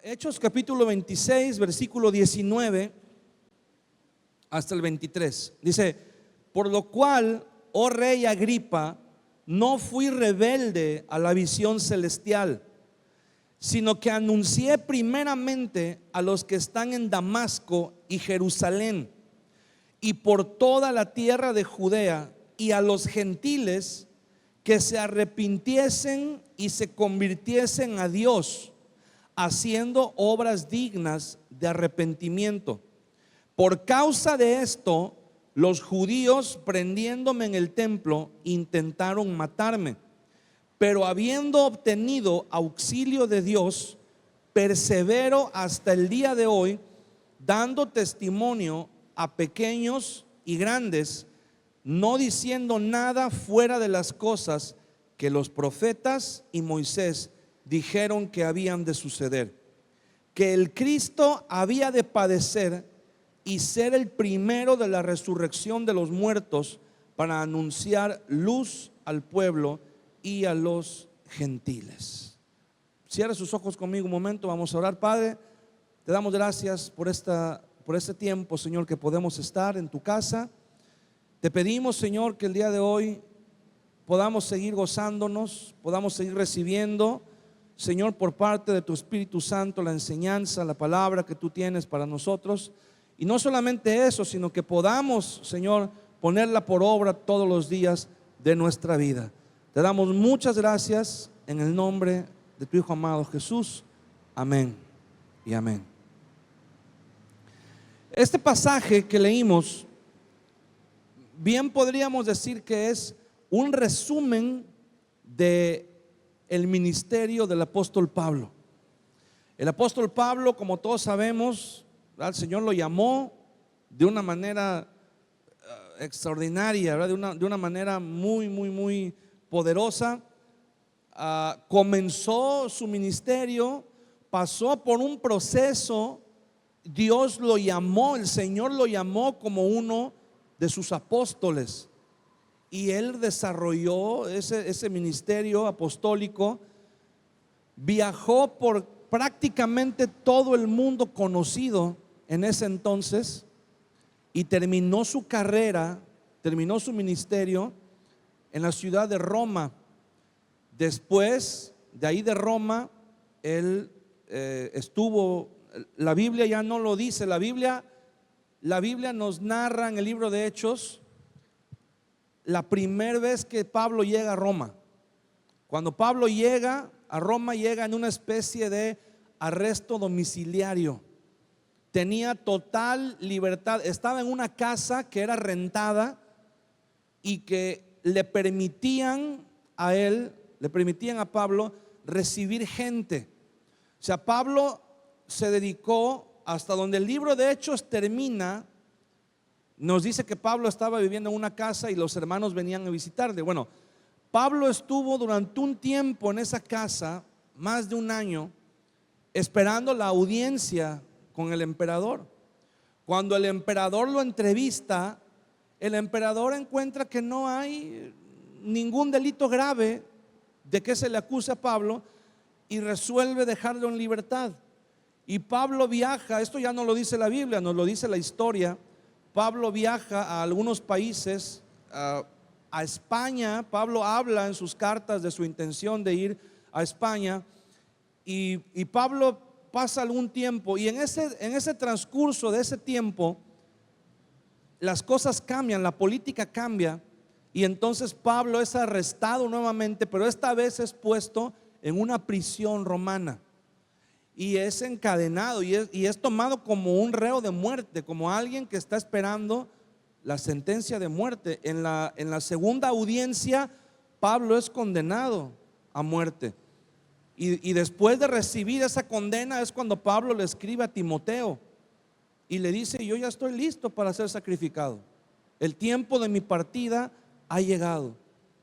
Hechos capítulo 26, versículo 19 hasta el 23. Dice: por lo cual, oh rey Agripa, no fui rebelde a la visión celestial, sino que anuncié primeramente a los que están en Damasco y Jerusalén y por toda la tierra de Judea, y a los gentiles que se arrepintiesen y se convirtiesen a Dios, haciendo obras dignas de arrepentimiento. Por causa de esto, los judíos, prendiéndome en el templo, intentaron matarme, pero habiendo obtenido auxilio de Dios, persevero hasta el día de hoy, dando testimonio a pequeños y grandes, no diciendo nada fuera de las cosas que los profetas y Moisés dijeron que habían de suceder: que el Cristo había de padecer y ser el primero de la resurrección de los muertos, para anunciar luz al pueblo y a los gentiles. Cierra sus ojos conmigo un momento, vamos a orar. Padre, te damos gracias por este tiempo, Señor, que podemos estar en tu casa. Te pedimos, Señor, que el día de hoy podamos seguir gozándonos, podamos seguir recibiendo, Señor, por parte de tu Espíritu Santo, la enseñanza, la palabra que tú tienes para nosotros. Y no solamente eso, sino que podamos, Señor, ponerla por obra todos los días de nuestra vida. Te damos muchas gracias en el nombre de tu Hijo amado Jesús. Amén y amén. Este pasaje que leímos, bien podríamos decir que es un resumen de el ministerio del apóstol Pablo. El apóstol Pablo, como todos sabemos, el Señor lo llamó de una manera extraordinaria, ¿verdad? De una manera muy poderosa. Comenzó su ministerio, pasó por un proceso. Dios lo llamó, el Señor lo llamó como uno de sus apóstoles, y él desarrolló ese ministerio apostólico. Viajó por prácticamente todo el mundo conocido en ese entonces, y terminó su carrera, terminó su ministerio en la ciudad de Roma. Después de ahí de Roma, él estuvo, la Biblia ya no lo dice, la Biblia nos narra en el libro de Hechos la primera vez que Pablo llega a Roma. Cuando Pablo llega a Roma, llega en una especie de arresto domiciliario. Tenía total libertad, estaba en una casa que era rentada y que le permitían a Pablo recibir gente. O sea, Pablo se dedicó, hasta donde el libro de Hechos termina, nos dice que Pablo estaba viviendo en una casa y los hermanos venían a visitarle. Bueno, Pablo estuvo durante un tiempo en esa casa, más de un año, esperando la audiencia con el emperador. Cuando el emperador lo entrevista, el emperador encuentra que no hay ningún delito grave de que se le acuse a Pablo, y resuelve dejarlo en libertad. Y Pablo viaja, esto ya no lo dice la Biblia, nos lo dice la historia. Pablo viaja a algunos países, a España. Pablo habla en sus cartas de su intención de ir a España, y Pablo pasa algún tiempo, y en ese transcurso de ese tiempo las cosas cambian, la política cambia, y entonces Pablo es arrestado nuevamente, pero esta vez es puesto en una prisión romana y es encadenado y es tomado como un reo de muerte, como alguien que está esperando la sentencia de muerte. En la segunda audiencia, Pablo es condenado a muerte, y después de recibir esa condena es cuando Pablo le escribe a Timoteo y le dice: yo ya estoy listo para ser sacrificado, el tiempo de mi partida ha llegado.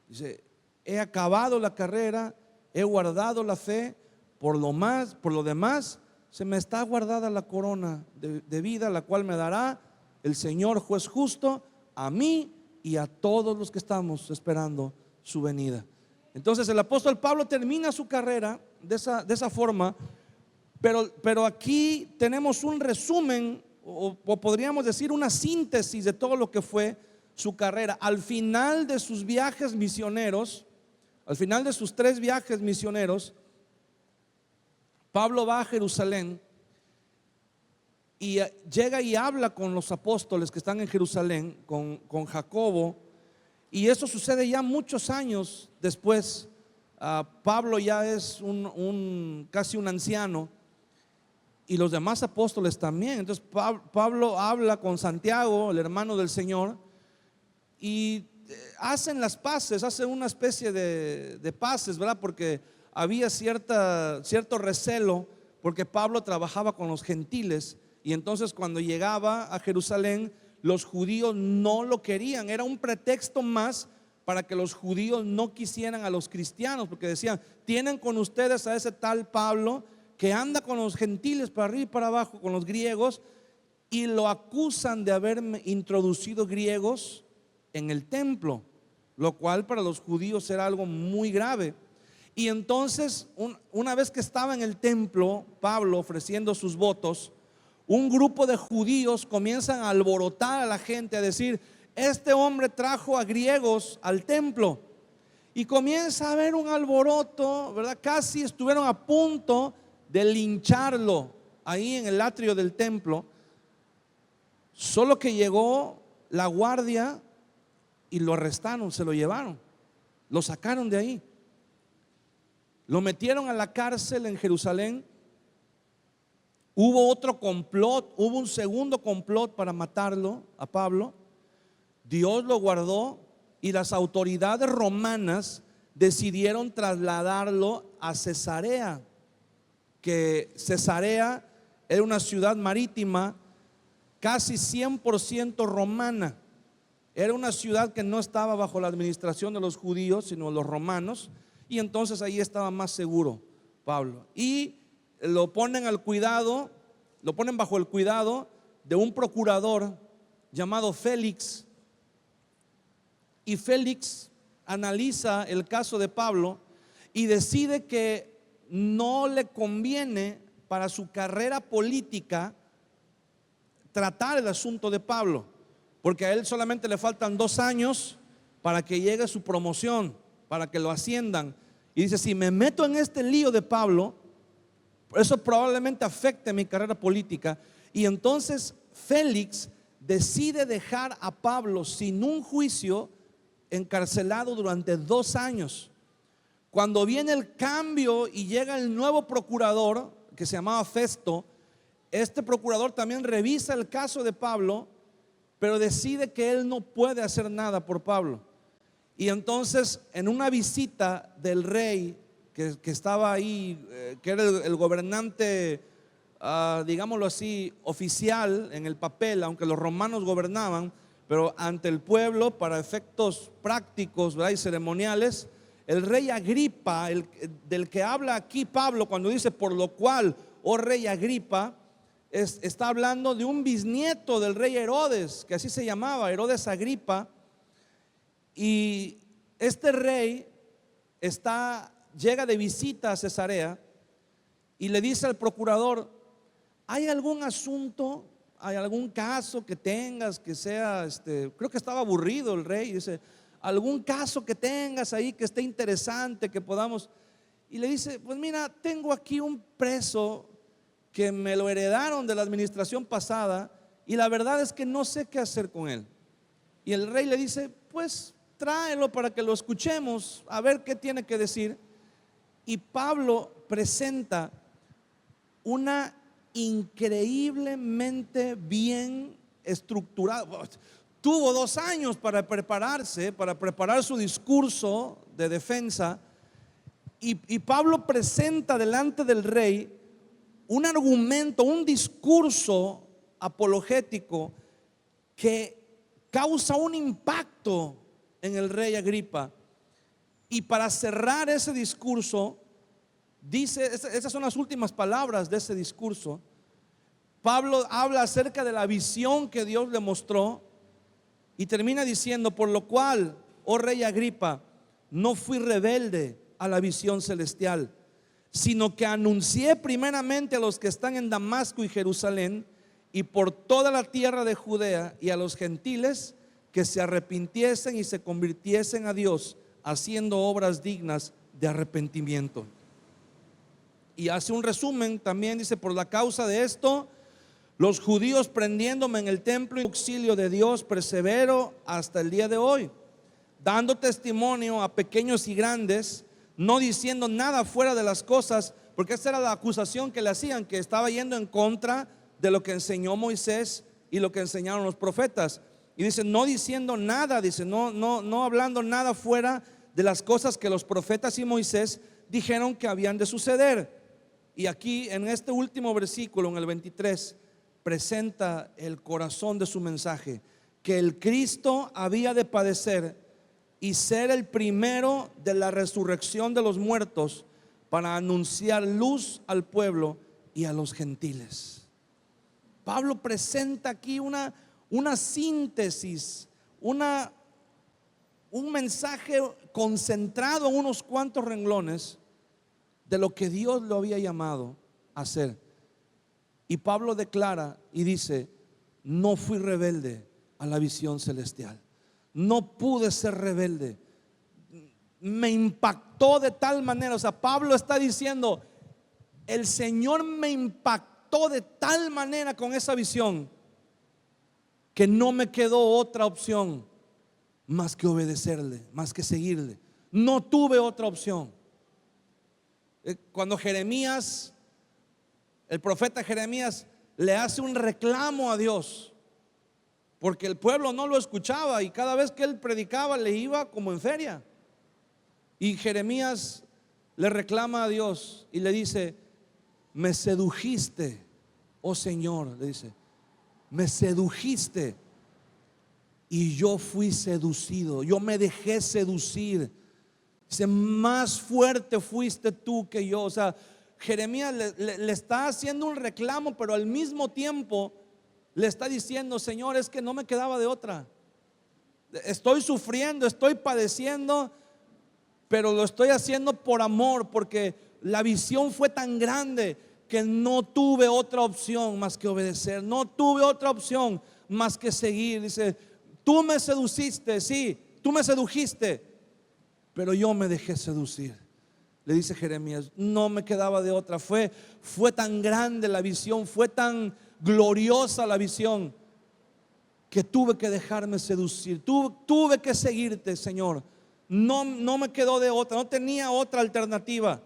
Dice: he acabado la carrera, he guardado la fe, por lo demás se me está guardada la corona de vida, la cual me dará el Señor juez justo, a mí y a todos los que estamos esperando su venida. Entonces el apóstol Pablo termina su carrera de esa forma, Pero aquí tenemos un resumen, o podríamos decir una síntesis de todo lo que fue su carrera. Al final de sus viajes misioneros, al final de sus 3 viajes misioneros, Pablo va a Jerusalén y llega y habla con los apóstoles que están en Jerusalén, con Jacobo, y eso sucede ya muchos años después. Pablo ya es casi un anciano, y los demás apóstoles también. Entonces Pablo habla con Santiago, el hermano del Señor, y hacen las paces, hacen una especie de paces, ¿verdad? Porque había cierto recelo, porque Pablo trabajaba con los gentiles, y entonces cuando llegaba a Jerusalén, los judíos no lo querían. Era un pretexto más para que los judíos no quisieran a los cristianos, porque decían: tienen con ustedes a ese tal Pablo que anda con los gentiles para arriba y para abajo, con los griegos, y lo acusan de haber introducido griegos en el templo, lo cual para los judíos era algo muy grave. Y entonces, una vez que estaba en el templo, Pablo ofreciendo sus votos, un grupo de judíos comienzan a alborotar a la gente, a decir: este hombre trajo a griegos al templo. Y comienza a haber un alboroto, ¿verdad? Casi estuvieron a punto de lincharlo ahí en el atrio del templo, solo que llegó la guardia y lo arrestaron, se lo llevaron, lo sacaron de ahí, lo metieron a la cárcel en Jerusalén. Hubo otro complot, hubo un segundo complot para matarlo a Pablo. Dios lo guardó, y las autoridades romanas decidieron trasladarlo a Cesarea, que Cesarea era una ciudad marítima casi 100% romana. Era una ciudad que no estaba bajo la administración de los judíos, sino de los romanos, y entonces ahí estaba más seguro Pablo. Y lo ponen bajo el cuidado de un procurador llamado Félix. Y Félix analiza el caso de Pablo y decide que no le conviene para su carrera política tratar el asunto de Pablo, porque a él solamente le faltan 2 años para que llegue su promoción, para que lo asciendan. Y dice: si me meto en este lío de Pablo, eso probablemente afecte mi carrera política. Y entonces Félix decide dejar a Pablo sin un juicio, encarcelado durante 2 años. Cuando viene el cambio y llega el nuevo procurador, que se llamaba Festo, este procurador también revisa el caso de Pablo, pero decide que él no puede hacer nada por Pablo. Y entonces, en una visita del rey que estaba ahí, que era el gobernante, digámoslo así, oficial en el papel, aunque los romanos gobernaban, pero ante el pueblo para efectos prácticos, ¿verdad?, y ceremoniales, el rey Agripa, del que habla aquí Pablo cuando dice: por lo cual, oh rey Agripa, está hablando de un bisnieto del rey Herodes, que así se llamaba, Herodes Agripa. Y este rey llega de visita a Cesarea y le dice al procurador: ¿hay algún asunto, hay algún caso que tengas que sea, creo que estaba aburrido el rey, dice: algún caso que tengas ahí que esté interesante, que podamos? Y le dice: pues mira, tengo aquí un preso que me lo heredaron de la administración pasada, y la verdad es que no sé qué hacer con él. Y el rey le dice: pues tráelo para que lo escuchemos, a ver qué tiene que decir. Y Pablo presenta una increíblemente bien estructurada. Tuvo 2 años para prepararse, para preparar su discurso de defensa. Y Pablo presenta delante del rey un argumento, un discurso apologético que causa un impacto en el rey Agripa. Y para cerrar ese discurso, dice, esas son las últimas palabras de ese discurso. Pablo habla acerca de la visión que Dios le mostró y termina diciendo: por lo cual, oh rey Agripa, no fui rebelde a la visión celestial. sino que anuncié primeramente a los que están en Damasco y Jerusalén y por toda la tierra de Judea y a los gentiles que se arrepintiesen y se convirtiesen a Dios, haciendo obras dignas de arrepentimiento. Y hace un resumen también, dice: por la causa de esto, los judíos prendiéndome en el templo y auxilio de Dios, persevero hasta el día de hoy, dando testimonio a pequeños y grandes, no diciendo nada fuera de las cosas, porque esa era la acusación que le hacían, que estaba yendo en contra de lo que enseñó Moisés y lo que enseñaron los profetas. Y dice, no diciendo nada, dice, no hablando nada fuera de las cosas que los profetas y Moisés dijeron que habían de suceder. Y aquí en este último versículo, en el 23, presenta el corazón de su mensaje: que el Cristo había de padecer y ser el primero de la resurrección de los muertos, para anunciar luz al pueblo y a los gentiles. Pablo presenta aquí una síntesis, un mensaje concentrado en unos cuantos renglones de lo que Dios lo había llamado a hacer. Y Pablo declara y dice: no fui rebelde a la visión celestial, no pude ser rebelde, me impactó de tal manera. O sea, Pablo está diciendo: el Señor me impactó de tal manera con esa visión que no me quedó otra opción más que obedecerle, más que seguirle. No tuve otra opción. Cuando Jeremías, el profeta Jeremías, le hace un reclamo a Dios porque el pueblo no lo escuchaba y cada vez que él predicaba le iba como en feria. Y Jeremías le reclama a Dios y le dice: me sedujiste, oh Señor, le dice, me sedujiste y yo fui seducido, yo me dejé seducir. Dice: más fuerte fuiste tú que yo. O sea, Jeremías le está haciendo un reclamo, pero al mismo tiempo le está diciendo: Señor, es que no me quedaba de otra. Estoy sufriendo, estoy padeciendo, pero lo estoy haciendo por amor, porque la visión fue tan grande que no tuve otra opción más que obedecer, no tuve otra opción más que seguir. Dice: tú me seduciste, sí, tú me sedujiste, pero yo me dejé seducir. Le dice Jeremías: no me quedaba de otra. Fue tan grande la visión, fue tan gloriosa la visión, que tuve que dejarme seducir, tuve que seguirte, Señor. No me quedó de otra, no tenía otra alternativa.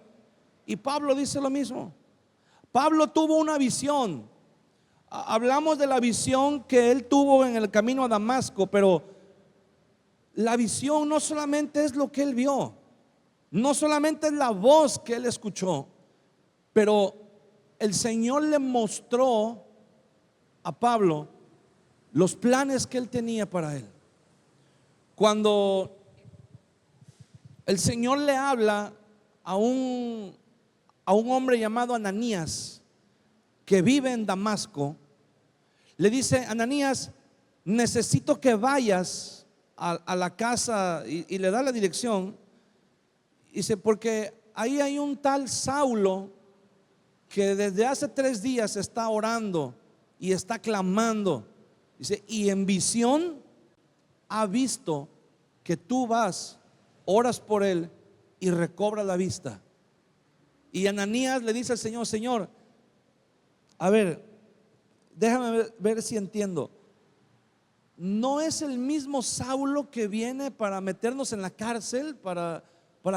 Y Pablo dice lo mismo. Pablo tuvo una visión. Hablamos de la visión que él tuvo en el camino a Damasco, pero la visión no solamente es lo que él vio, no solamente es la voz que él escuchó, pero el Señor le mostró a Pablo los planes que él tenía para él. Cuando el Señor le habla a un hombre llamado Ananías, que vive en Damasco, le dice: Ananías, necesito que vayas a la casa, y le da la dirección. Dice: porque ahí hay un tal Saulo que desde hace 3 días está orando y está clamando. Dice: y en visión ha visto que tú vas, oras por él y recobra la vista. Y Ananías le dice al Señor: Señor, a ver, déjame ver si entiendo. ¿No es el mismo Saulo que viene para meternos en la cárcel, para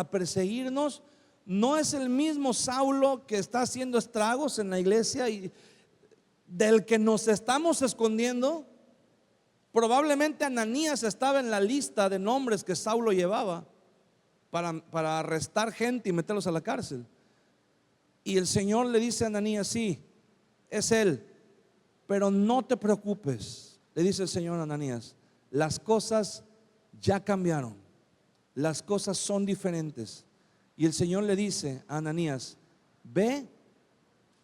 perseguirnos? ¿No es el mismo Saulo que está haciendo estragos en la iglesia y del que nos estamos escondiendo? Probablemente Ananías estaba en la lista de nombres que Saulo llevaba para arrestar gente y meterlos a la cárcel. Y el Señor le dice a Ananías: sí, es él, pero no te preocupes. Le dice el Señor a Ananías: las cosas ya cambiaron, las cosas son diferentes. Y el Señor le dice a Ananías: ve,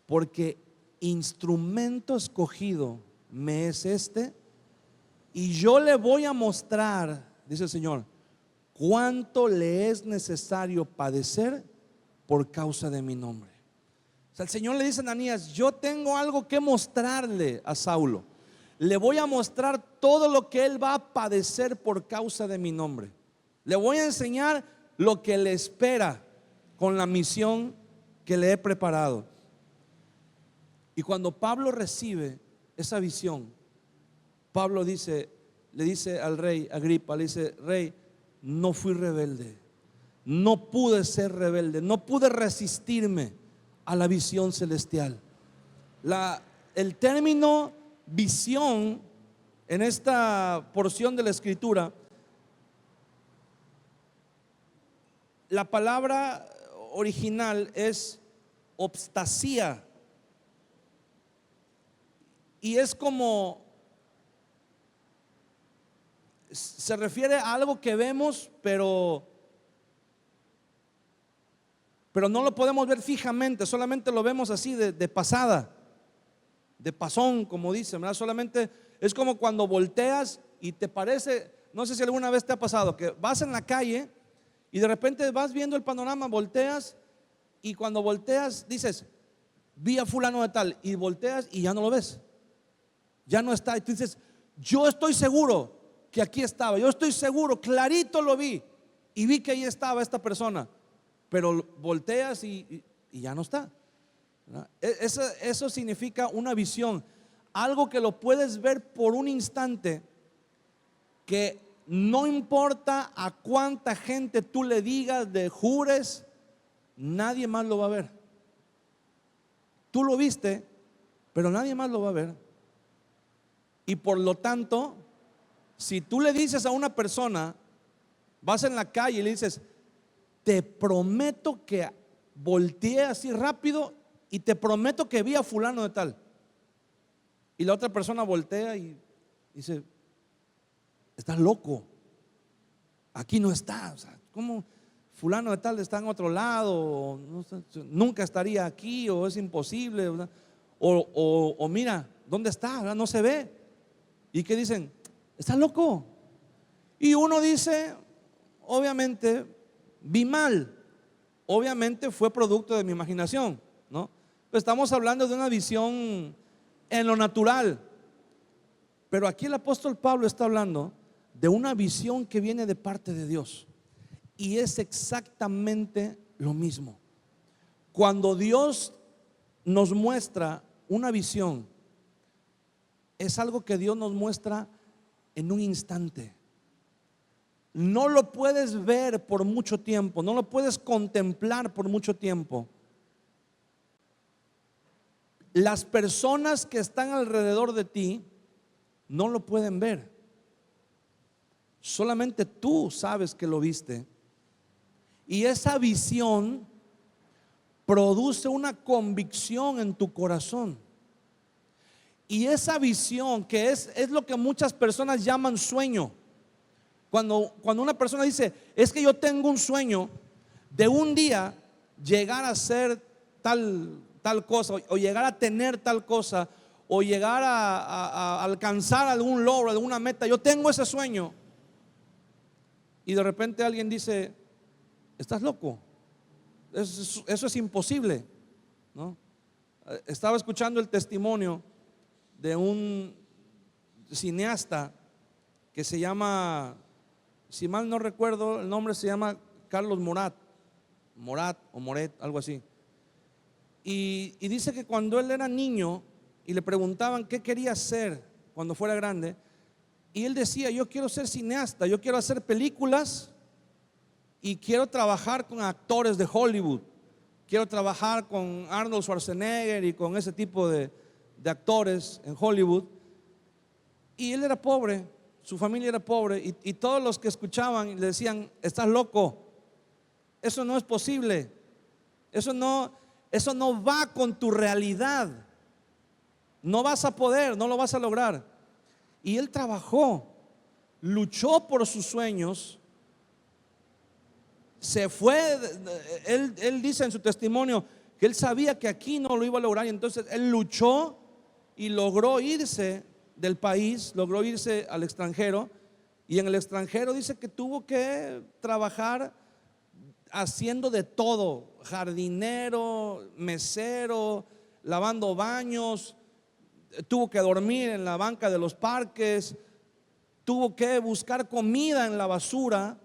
porque instrumento escogido me es este, y yo le voy a mostrar, dice el Señor, cuánto le es necesario padecer por causa de mi nombre. O sea, el Señor le dice a Ananías: yo tengo algo que mostrarle a Saulo. Le voy a mostrar todo lo que él va a padecer por causa de mi nombre. Le voy a enseñar lo que le espera con la misión que le he preparado. Y cuando Pablo recibe esa visión, Pablo le dice al rey Agripa, le dice: rey, no fui rebelde, no pude ser rebelde, no pude resistirme a la visión celestial. El término visión en esta porción de la escritura, la palabra original es opstasía, y es como, se refiere a algo que vemos, pero no lo podemos ver fijamente, solamente lo vemos así de pasada, de pasón, como dicen, ¿verdad? Solamente es como cuando volteas y te parece, no sé si alguna vez te ha pasado, que vas en la calle y de repente vas viendo el panorama, volteas, y cuando volteas dices: vi a fulano de tal, y volteas y ya no lo ves, ya no está. Y tú dices: yo estoy seguro que aquí estaba, yo estoy seguro, clarito lo vi, y vi que ahí estaba esta persona, pero volteas y ya no está. Eso significa una visión, algo que lo puedes ver por un instante, que no importa a cuánta gente tú le digas, le jures, nadie más lo va a ver. Tú lo viste, pero nadie más lo va a ver. Y por lo tanto, si tú le dices a una persona, vas en la calle y le dices: te prometo que volteé así rápido y te prometo que vi a fulano de tal, y la otra persona voltea y dice: estás loco, aquí no está. O sea, ¿cómo fulano de tal está en otro lado? Nunca estaría aquí, o es imposible, o mira, ¿dónde está? No se ve. ¿Y qué dicen? ¿Estás loco? Y uno dice: obviamente vi mal, obviamente fue producto de mi imaginación, ¿no? Pero estamos hablando de una visión en lo natural. Pero aquí el apóstol Pablo está hablando de una visión que viene de parte de Dios, y es exactamente lo mismo. Cuando Dios nos muestra una visión, es algo que Dios nos muestra en un instante. No lo puedes ver por mucho tiempo, no lo puedes contemplar por mucho tiempo. Las personas que están alrededor de ti no lo pueden ver. Solamente tú sabes que lo viste. Y esa visión produce una convicción en tu corazón. Y esa visión, que es lo que muchas personas llaman sueño. Cuando una persona dice: es que yo tengo un sueño de un día llegar a ser tal cosa, o llegar a tener tal cosa, o llegar a alcanzar algún logro, alguna meta. Yo tengo ese sueño. Y de repente alguien dice: estás loco, eso es imposible, ¿no? Estaba escuchando el testimonio de un cineasta que se llama, si mal no recuerdo el nombre, se llama Carlos Morat o Moret, algo así. Y dice que cuando él era niño y le preguntaban qué quería hacer cuando fuera grande, y él decía: yo quiero ser cineasta, yo quiero hacer películas y quiero trabajar con actores de Hollywood, quiero trabajar con Arnold Schwarzenegger y con ese tipo de actores en Hollywood. Y él era pobre, su familia era pobre, y todos los que escuchaban le decían: estás loco, eso no es posible, eso no va con tu realidad, no vas a poder, no lo vas a lograr. Y él trabajó, luchó por sus sueños, se fue. Él dice en su testimonio que él sabía que aquí no lo iba a lograr, y entonces él luchó y logró irse del país, logró irse al extranjero. Y en el extranjero dice que tuvo que trabajar haciendo de todo, jardinero, mesero, lavando baños, tuvo que dormir en la banca de los parques, tuvo que buscar comida en la basura,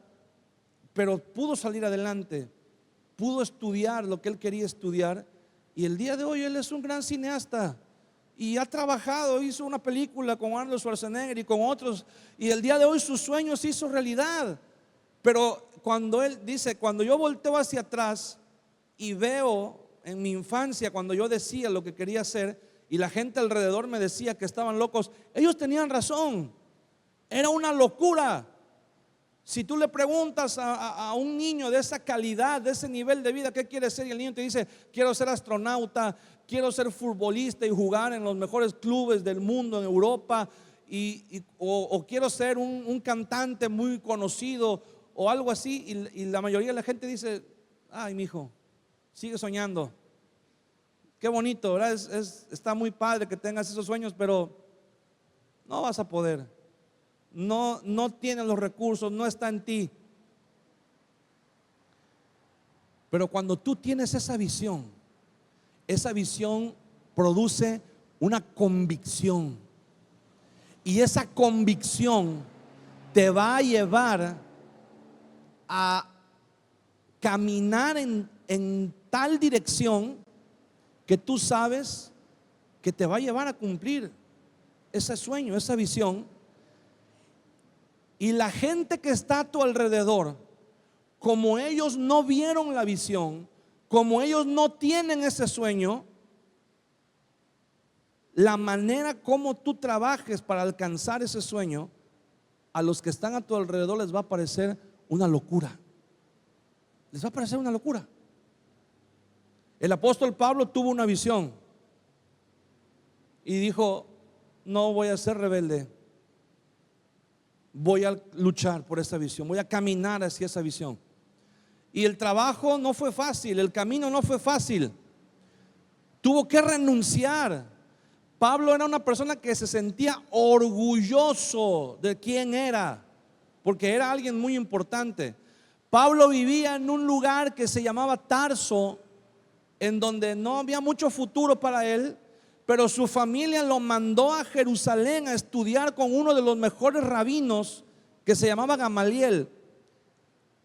pero pudo salir adelante, pudo estudiar lo que él quería estudiar, y el día de hoy él es un gran cineasta y ha trabajado, hizo una película con Arnold Schwarzenegger y con otros, y el día de hoy sus sueños se hizo realidad. Pero cuando él dice, cuando yo volteo hacia atrás y veo en mi infancia, cuando yo decía lo que quería hacer y la gente alrededor me decía que estaban locos, ellos tenían razón, era una locura. Si tú le preguntas a un niño de esa calidad, de ese nivel de vida, ¿qué quiere ser? Y el niño te dice, quiero ser astronauta, quiero ser futbolista y jugar en los mejores clubes del mundo en Europa, o quiero ser un cantante muy conocido o algo así, y la mayoría de la gente dice, ay, mijo, sigue soñando. Qué bonito, ¿verdad? Está muy padre que tengas esos sueños, pero no vas a poder. No tienes los recursos, no está en ti. Pero cuando tú tienes esa visión produce una convicción, y esa convicción te va a llevar a caminar en tal dirección que tú sabes que te va a llevar a cumplir ese sueño, esa visión. Y la gente que está a tu alrededor, como ellos no vieron la visión, como ellos no tienen ese sueño, la manera como tú trabajes para alcanzar ese sueño, a los que están a tu alrededor les va a parecer una locura. Les va a parecer una locura. El apóstol Pablo tuvo una visión y dijo, no voy a ser rebelde, voy a luchar por esa visión, voy a caminar hacia esa visión. Y el trabajo no fue fácil, el camino no fue fácil, tuvo que renunciar. Pablo era una persona que se sentía orgulloso de quién era, porque era alguien muy importante. Pablo vivía en un lugar que se llamaba Tarso, en donde no había mucho futuro para él, pero su familia lo mandó a Jerusalén a estudiar con uno de los mejores rabinos que se llamaba Gamaliel.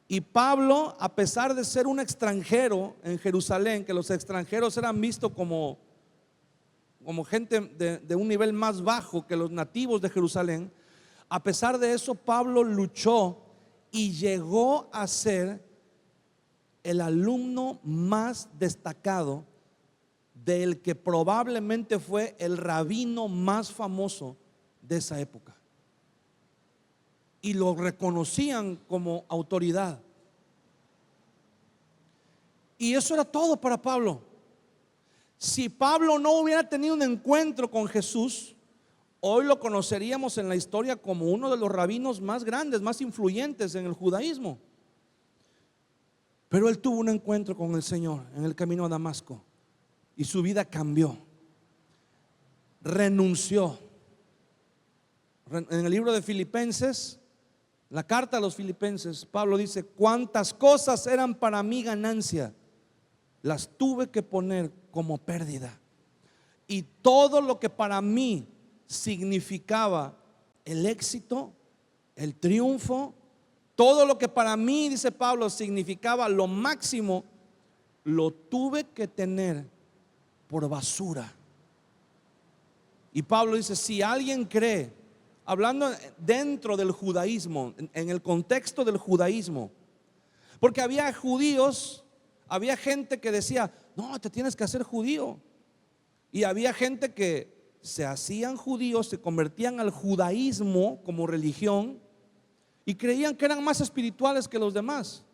Y Pablo, a pesar de ser un extranjero en Jerusalén, que los extranjeros eran vistos como gente de un nivel más bajo que los nativos de Jerusalén, a pesar de eso Pablo luchó y llegó a ser el alumno más destacado del que probablemente fue el rabino más famoso de esa época, y lo reconocían como autoridad. Y eso era todo para Pablo. Si Pablo no hubiera tenido un encuentro con Jesús, hoy lo conoceríamos en la historia como uno de los rabinos más grandes, más influyentes en el judaísmo. Pero él tuvo un encuentro con el Señor en el camino a Damasco y su vida cambió. Renunció. En el libro de Filipenses, la carta a los Filipenses, Pablo dice, cuántas cosas eran para mí ganancia, las tuve que poner como pérdida. Y todo lo que para mí significaba el éxito, el triunfo, todo lo que para mí, dice Pablo, significaba lo máximo, lo tuve que tener por basura. Y Pablo dice, si alguien cree, hablando dentro del judaísmo, en el contexto del judaísmo, porque había judíos, había gente que decía, no, te tienes que hacer judío. Y había gente que se hacían judíos, se convertían al judaísmo como religión y creían que eran más espirituales que los demás.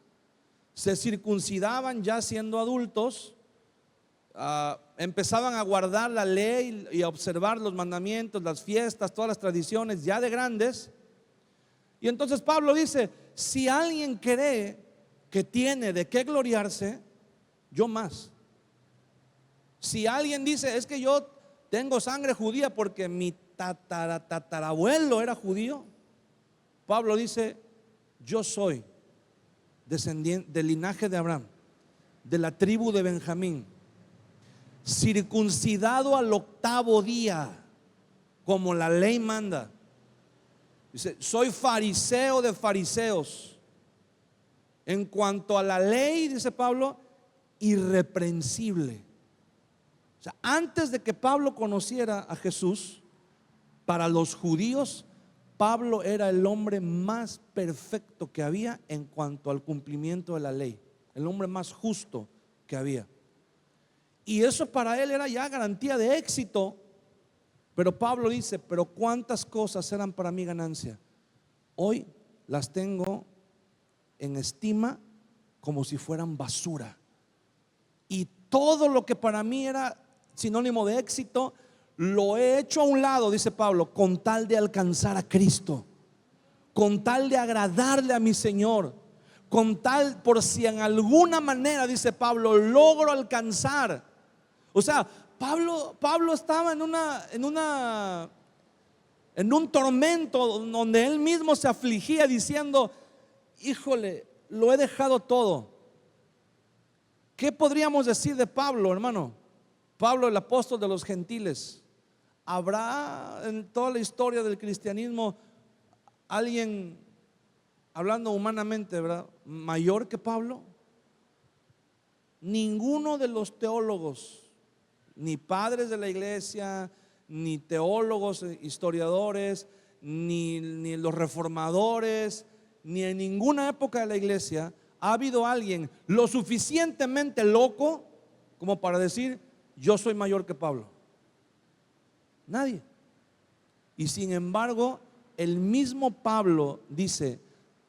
Se circuncidaban ya siendo adultos, empezaban a guardar la ley y a observar los mandamientos, las fiestas, todas las tradiciones ya de grandes. Y entonces Pablo dice, si alguien cree que tiene de qué gloriarse, yo más. Si alguien dice, es que yo tengo sangre judía porque mi tatarabuelo era judío, Pablo dice, yo soy descendiente del linaje de Abraham, de la tribu de Benjamín, circuncidado al 8º día, como la ley manda. Dice, soy fariseo de fariseos. En cuanto a la ley, dice Pablo, irreprensible. O sea, antes de que Pablo conociera a Jesús, para los judíos, Pablo era el hombre más perfecto que había en cuanto al cumplimiento de la ley, el hombre más justo que había. Y eso para él era ya garantía de éxito. Pero Pablo dice, pero cuántas cosas eran para mí ganancia, hoy las tengo en estima como si fueran basura. Y todo lo que para mí era sinónimo de éxito, lo he hecho a un lado, dice Pablo, con tal de alcanzar a Cristo, con tal de agradarle a mi Señor, con tal, por si en alguna manera, dice Pablo, logro alcanzar. O sea, Pablo estaba en un tormento donde él mismo se afligía diciendo, híjole, lo he dejado todo. ¿Qué podríamos decir de Pablo, hermano? Pablo, el apóstol de los gentiles. ¿Habrá en toda la historia del cristianismo alguien, hablando humanamente, ¿verdad?, mayor que Pablo? Ninguno de los teólogos, ni padres de la iglesia, ni teólogos, historiadores, ni los reformadores, ni en ninguna época de la iglesia ha habido alguien lo suficientemente loco como para decir, yo soy mayor que Pablo. Nadie. Y sin embargo, el mismo Pablo dice,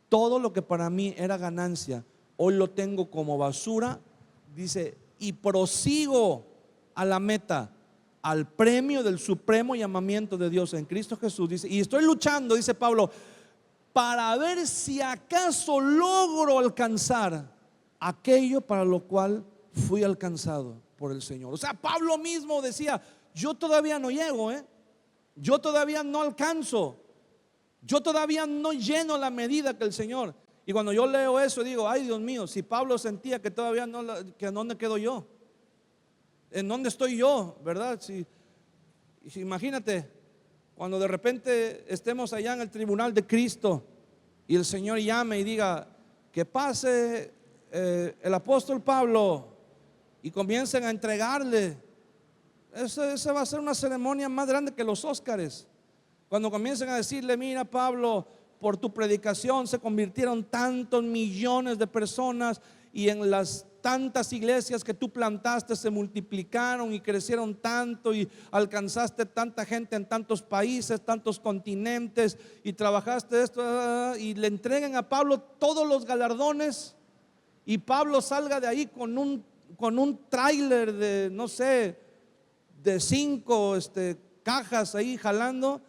todo lo que para mí era ganancia, hoy lo tengo como basura. Dice, y prosigo a la meta, al premio del supremo llamamiento de Dios en Cristo Jesús. Dice, y estoy luchando, dice Pablo, para ver si acaso logro alcanzar aquello para lo cual fui alcanzado por el Señor. O sea, Pablo mismo decía, yo todavía no llego, yo todavía no alcanzo, yo todavía no lleno la medida que el Señor. Y cuando yo leo eso digo, ay Dios mío, si Pablo sentía que todavía no, que ¿en dónde quedo yo? ¿En dónde estoy yo? ¿Verdad? Si imagínate, cuando de repente estemos allá en el tribunal de Cristo y el Señor llame y diga, que pase el apóstol Pablo, y comiencen a entregarle. Esa va a ser una ceremonia más grande que los Óscares. Cuando comiencen a decirle, mira Pablo, por tu predicación se convirtieron tantos millones de personas, y en las tantas iglesias que tú plantaste se multiplicaron y crecieron tanto, y alcanzaste tanta gente en tantos países, tantos continentes, y trabajaste esto, y le entreguen a Pablo todos los galardones, y Pablo salga de ahí con un tráiler de, no sé, de 5 cajas ahí jalando,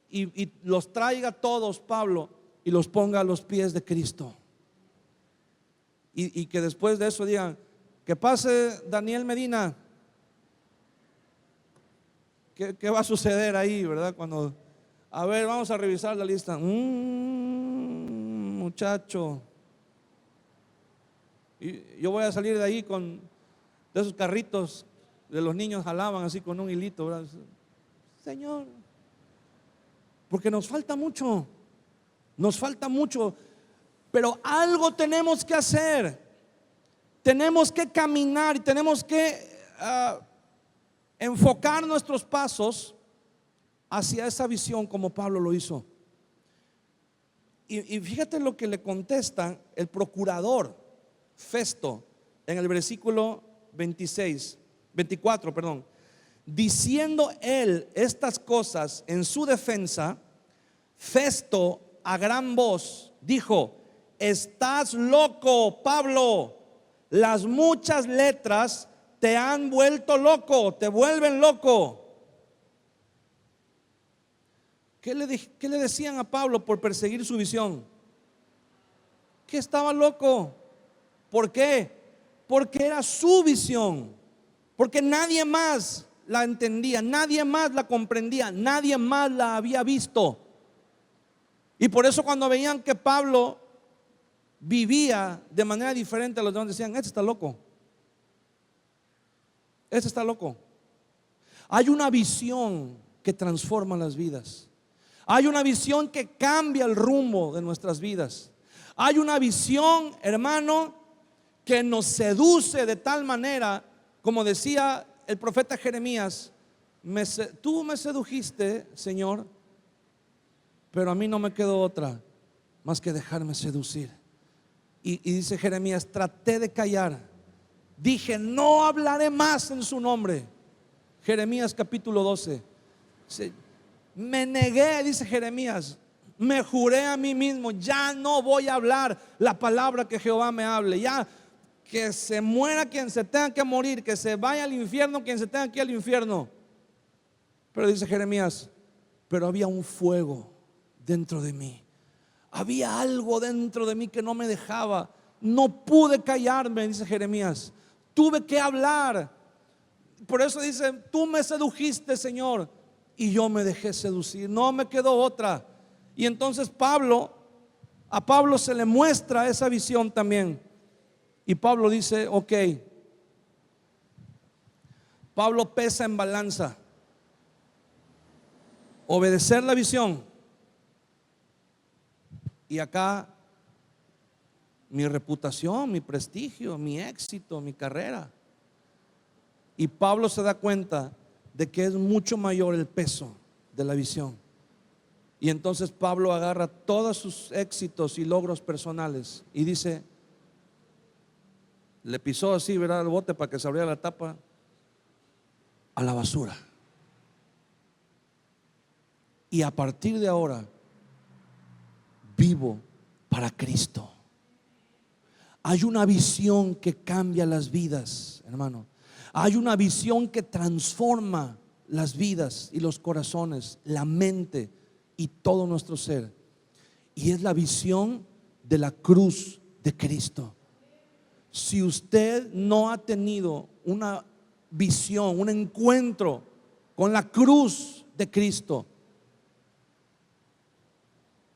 y los traiga todos Pablo y los ponga a los pies de Cristo. Y que después de eso digan, que pase Daniel Medina. ¿Qué va a suceder ahí, verdad? Cuando, a ver, vamos a revisar la lista. Muchacho. Y yo voy a salir de ahí con de esos carritos de los niños jalaban así con un hilito, ¿verdad? Señor, porque nos falta mucho, pero algo tenemos que hacer. Tenemos que caminar y tenemos que enfocar nuestros pasos hacia esa visión como Pablo lo hizo. Y fíjate lo que le contesta el procurador Festo en el versículo 24, perdón. Diciendo él estas cosas en su defensa, Festo a gran voz dijo, estás loco, Pablo, las muchas letras te han vuelto loco, te vuelven loco. ¿Qué le decían a Pablo por perseguir su visión? Que estaba loco. ¿Por qué? Porque era su visión, porque nadie más la entendía, nadie más la comprendía, nadie más la había visto. Y por eso cuando veían que Pablo vivía de manera diferente a los demás, decían, este está loco. Este está loco. Hay una visión que transforma las vidas. Hay una visión que cambia el rumbo de nuestras vidas. Hay una visión, hermano, que nos seduce de tal manera, como decía el profeta Jeremías: tú me sedujiste, Señor, pero a mí no me quedó otra más que dejarme seducir. Y dice Jeremías: traté de callar, dije no hablaré más en su nombre. Jeremías capítulo 12. Me negué, dice Jeremías, me juré a mí mismo, ya no voy a hablar la palabra que Jehová me hable. Ya que se muera quien se tenga que morir, que se vaya al infierno quien se tenga que ir al infierno. Pero dice Jeremías: pero había un fuego dentro de mí. Había algo dentro de mí que no me dejaba. No pude callarme, dice Jeremías. Tuve que hablar. Por eso dice: tú me sedujiste, Señor, y yo me dejé seducir. No me quedó otra. Y entonces a Pablo se le muestra esa visión también. Y Pablo dice: ok. Pablo pesa en balanza obedecer la visión, y acá mi reputación, mi prestigio, mi éxito, mi carrera. Y Pablo se da cuenta de que es mucho mayor el peso de la visión. Y entonces Pablo agarra todos sus éxitos y logros personales y dice, le pisó así, ¿verdad?, el bote para que se abriera la tapa, a la basura. Y a partir de ahora vivo para Cristo. Hay una visión que cambia las vidas, hermano. Hay una visión que transforma las vidas y los corazones, la mente y todo nuestro ser. Y es la visión de la cruz de Cristo. Si usted no ha tenido una visión, un encuentro con la cruz de Cristo,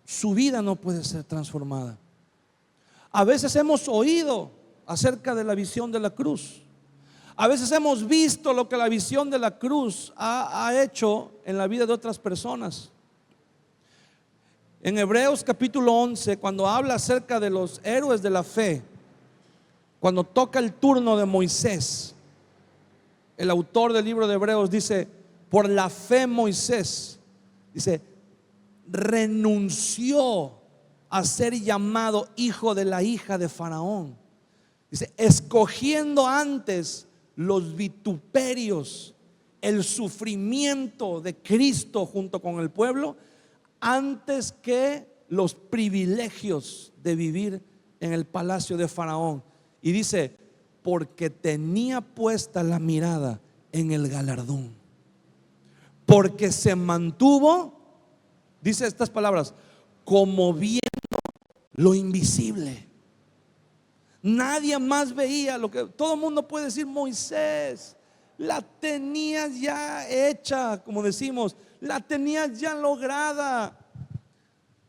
su vida no puede ser transformada. A veces hemos oído acerca de la visión de la cruz. A veces hemos visto lo que la visión de la cruz ha hecho en la vida de otras personas. En Hebreos capítulo 11, cuando habla acerca de los héroes de la fe, cuando toca el turno de Moisés, el autor del libro de Hebreos dice: por la fe Moisés, dice, renunció a ser llamado hijo de la hija de Faraón. Dice, escogiendo antes los vituperios, el sufrimiento de Cristo junto con el pueblo, antes que los privilegios de vivir en el palacio de Faraón. Y dice, porque tenía puesta la mirada en el galardón, porque se mantuvo, dice estas palabras, como viendo lo invisible. Nadie más veía lo que todo el mundo puede decir. Moisés, la tenías ya hecha, como decimos, la tenías ya lograda.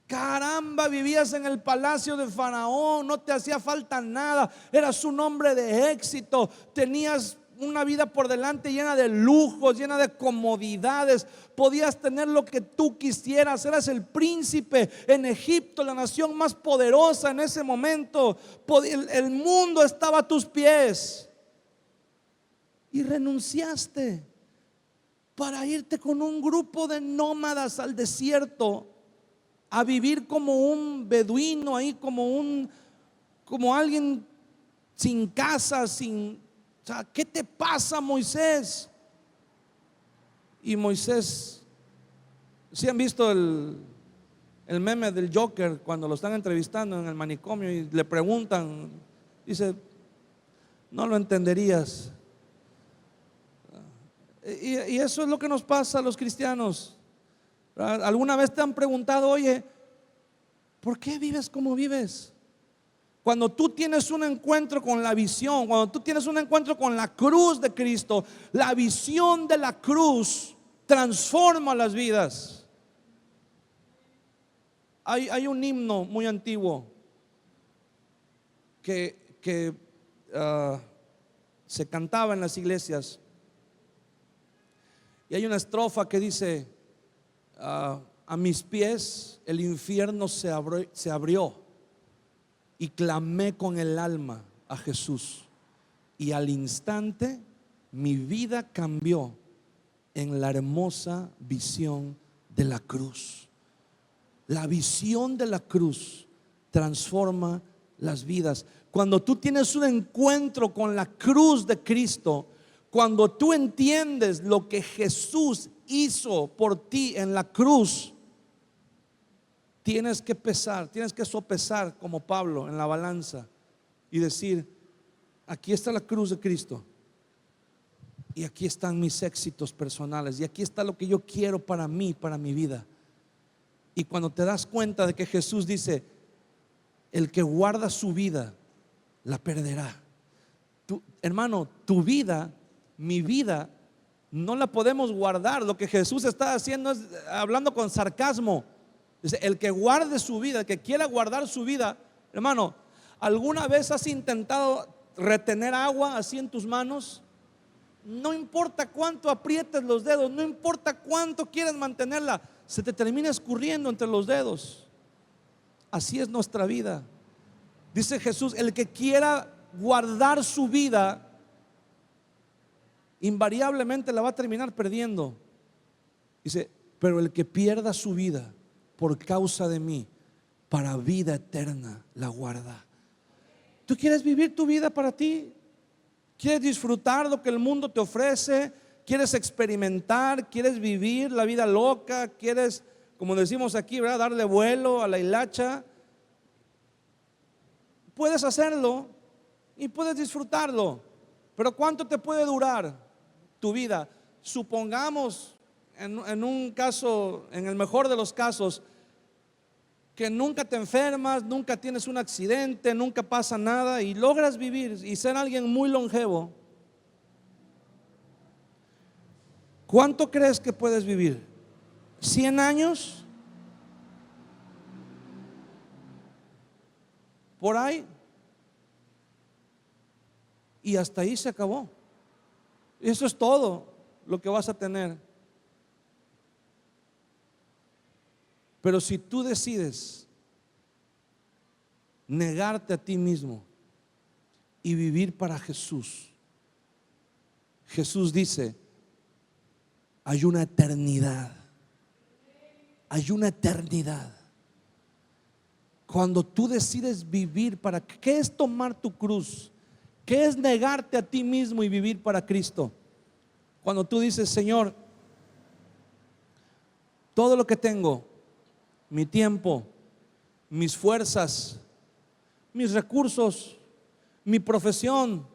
Caramba, vivías en el palacio de Faraón, no te hacía falta nada, eras un hombre de éxito, tenías una vida por delante llena de lujos, llena de comodidades, podías tener lo que tú quisieras, eras el príncipe en Egipto, la nación más poderosa en ese momento, el mundo estaba a tus pies, y renunciaste para irte con un grupo de nómadas al desierto a vivir como un beduino ahí, como alguien sin casa, sin, o sea, ¿qué te pasa, Moisés? Y Moisés, ¿sí han visto el meme del Joker cuando lo están entrevistando en el manicomio y le preguntan? Dice, no lo entenderías. Y eso es lo que nos pasa a los cristianos. ¿Alguna vez te han preguntado, oye, ¿por qué vives como vives? Cuando tú tienes un encuentro con la visión, cuando tú tienes un encuentro con la cruz de Cristo, la visión de la cruz transforma las vidas. Hay un himno muy antiguo que se cantaba en las iglesias, Y hay una estrofa que dice, a mis pies el infierno se abrió y clamé con el alma a Jesús. Y al instante mi vida cambió en la hermosa visión de la cruz. La visión de la cruz transforma las vidas. Cuando tú tienes un encuentro con la cruz de Cristo, cuando tú entiendes lo que Jesús hizo por ti en la cruz, tienes que pesar, tienes que sopesar como Pablo en la balanza y decir: aquí está la cruz de Cristo y aquí están mis éxitos personales y aquí está lo que yo quiero para mí, para mi vida. Y cuando te das cuenta de que Jesús dice: el que guarda su vida la perderá. Hermano, tu vida, mi vida, no la podemos guardar. Lo que Jesús está haciendo es hablando con sarcasmo. Dice: el que guarde su vida, el que quiera guardar su vida. Hermano, ¿alguna vez has intentado retener agua así en tus manos? No importa cuánto aprietes los dedos, no importa cuánto quieras mantenerla, se te termina escurriendo entre los dedos. Así es nuestra vida. Dice Jesús: el que quiera guardar su vida, invariablemente la va a terminar perdiendo. Dice: pero el que pierda su vida por causa de mí, para vida eterna la guarda. ¿Tú quieres vivir tu vida para ti? ¿Quieres disfrutar lo que el mundo te ofrece? ¿Quieres experimentar? ¿Quieres vivir la vida loca? ¿Quieres, como decimos aquí, ¿verdad?, darle vuelo a la hilacha? Puedes hacerlo y puedes disfrutarlo, pero ¿cuánto te puede durar tu vida? Supongamos, en un caso, en el mejor de los casos, que nunca te enfermas, nunca tienes un accidente, nunca pasa nada y logras vivir y ser alguien muy longevo. ¿Cuánto crees que puedes vivir? ¿100 años? Por ahí. Y hasta ahí se acabó. Eso es todo lo que vas a tener. Pero si tú decides negarte a ti mismo y vivir para Jesús, Jesús dice: hay una eternidad. Hay una eternidad. Cuando tú decides vivir para, ¿qué es tomar tu cruz? ¿Qué es negarte a ti mismo y vivir para Cristo? Cuando tú dices: Señor, todo lo que tengo, mi tiempo, mis fuerzas, mis recursos, mi profesión,